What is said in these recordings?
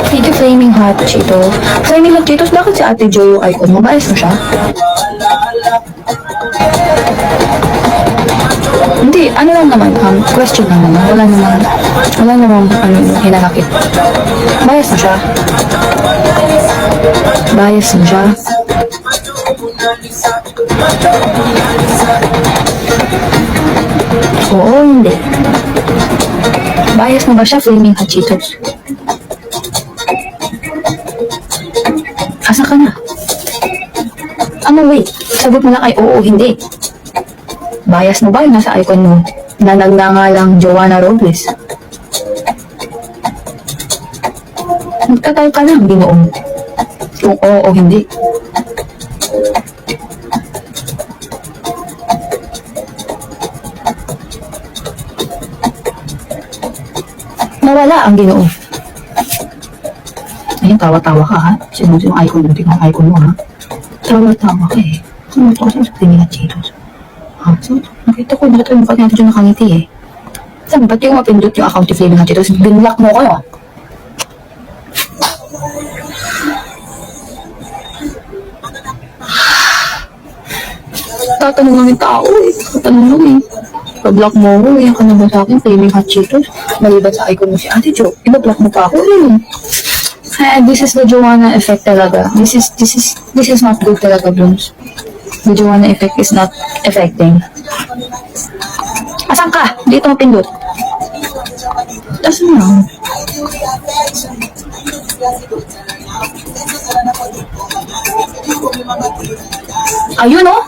Thank you, Flaming Hot Cheetos. Flaming Hot Cheetos, bakit si Ate Jo yung icon mo? Maayos mo siya? Hindi, ano lang naman, question lang naman. Wala namang, hinanakit. Bias na siya. Bias na siya. Oo, hindi. Bias mo ba siya, Flaming Hot Cheetos? Asa ka na? Wait. Sagot mo lang ay oo, hindi. Bias mo ba yung nasa icon mo? Na nagngangalang Joanna Robles. Nagtatype ka lang, Binoong. Kung oo o hindi. Nawala ang Ginoo. Ayun, tawa-tawa ka ha. Sinunod yung icon mo, tingnan ang icon mo ha. Tawa-tawa ka eh. Ano ito kasi sa Flaming Hot Cheetos? Ha? So, nakita ko yung mukha natin dyan nakangiti eh. Sabi, ba't yung mapindot yung account ni Flaming Hot Cheetos? Binlock mo ko yun. Tatanong lang yung tao eh. Tatanong lang eh. Pa-block mo ko, yan ka na ba sa akin, Flaming Hot Cheetos? Maliban sa icon mo si Ate Jo, iba-block mo pa ako rin. This is the Joanna effect talaga. This is not good talaga, Blooms. The Joanna effect is not affecting. Asan ka? Dito mo pindot. Asan na? Ayun oh!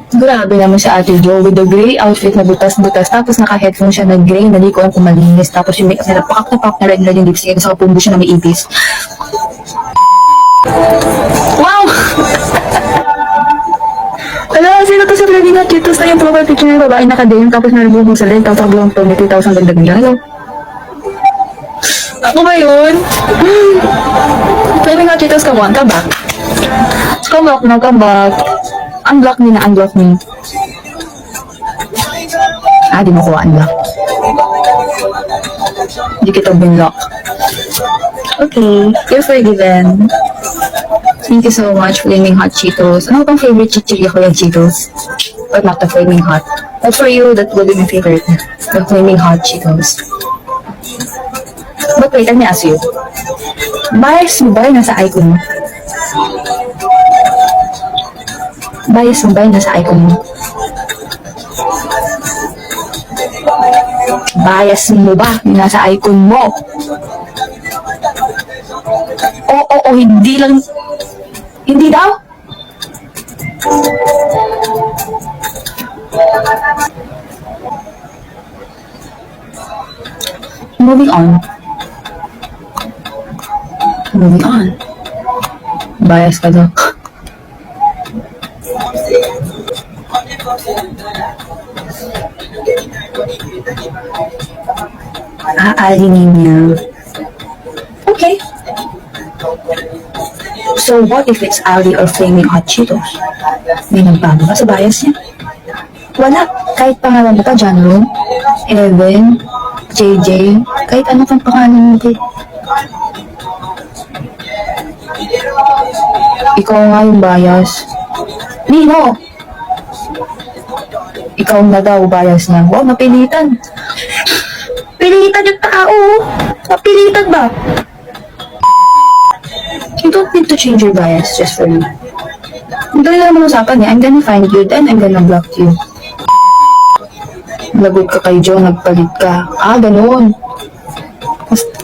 Grabe naman si Ate Jo with the gray outfit na butas-butas tapos naka-headphone siya na gray na di ko kung malinis tapos yung makeup nila pakak na red yung lipstick tapos kapumbo siya na may ipis. Wow! Alam, sino to sa Flaming Hot Cheetos na yung profile picture ng babae naka-dame tapos nalubog sa leg tapos nagulong 23,000 dagdag nila. Hello? Ako ba yun? Flaming Hot Cheetos, come on, come back. Come back. Unblock me na unblock me. Di mo ko unblock. Hindi kita binlock. Okay, you're forgiven. Thank you so much, Flaming Hot Cheetos. Ano bang favorite chichirya ko yung Cheetos? But not the Flaming Hot. But for you, that will be my favorite. The Flaming Hot Cheetos. But wait, let me ask you. Bias mo ba yung nasa icon mo? Bias mo ba yung nasa icon mo? Bias mo ba yung nasa icon mo? Oo, hindi lang. Hindi daw? Moving on. Bias ka daw. Aalinin niya. Okay. So, what if it's Ali or Flaming Hot Cheetos? May nagbago ba sa bias niya? Wala. Kahit pangalan mo pa, John Ron, Evan, JJ, kahit ano kang pangalan mo din. Ikaw nga yung bias. Nino! Ikaw na daw bias niya. Wow, napilitan. Pilitan yung tao. Napilitan ba? You don't need to change your bias just for me. Hindi na naman usapan niya. I'm gonna find you, then I'm gonna block you. Lagot ka kay Joe, nagpalit ka. Ganun.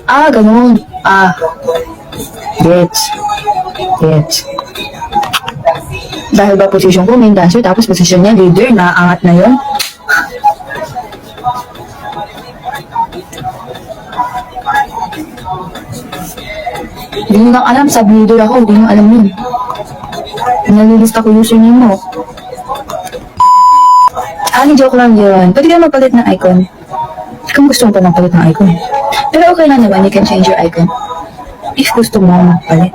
Ganun. Gets. Dahil ba posisyon ko main dancer, tapos posisyon niya leader, naaangat na yun. Hindi nyo lang alam, sub-leader ako, hindi nyo alam yun. Nalilista ko username mo. Joke lang yun. Pwede ka magpalit ng icon. Kung gusto mo pa magpalit ng icon. Pero okay lang naman, you can change your icon. If gusto mo magpalit.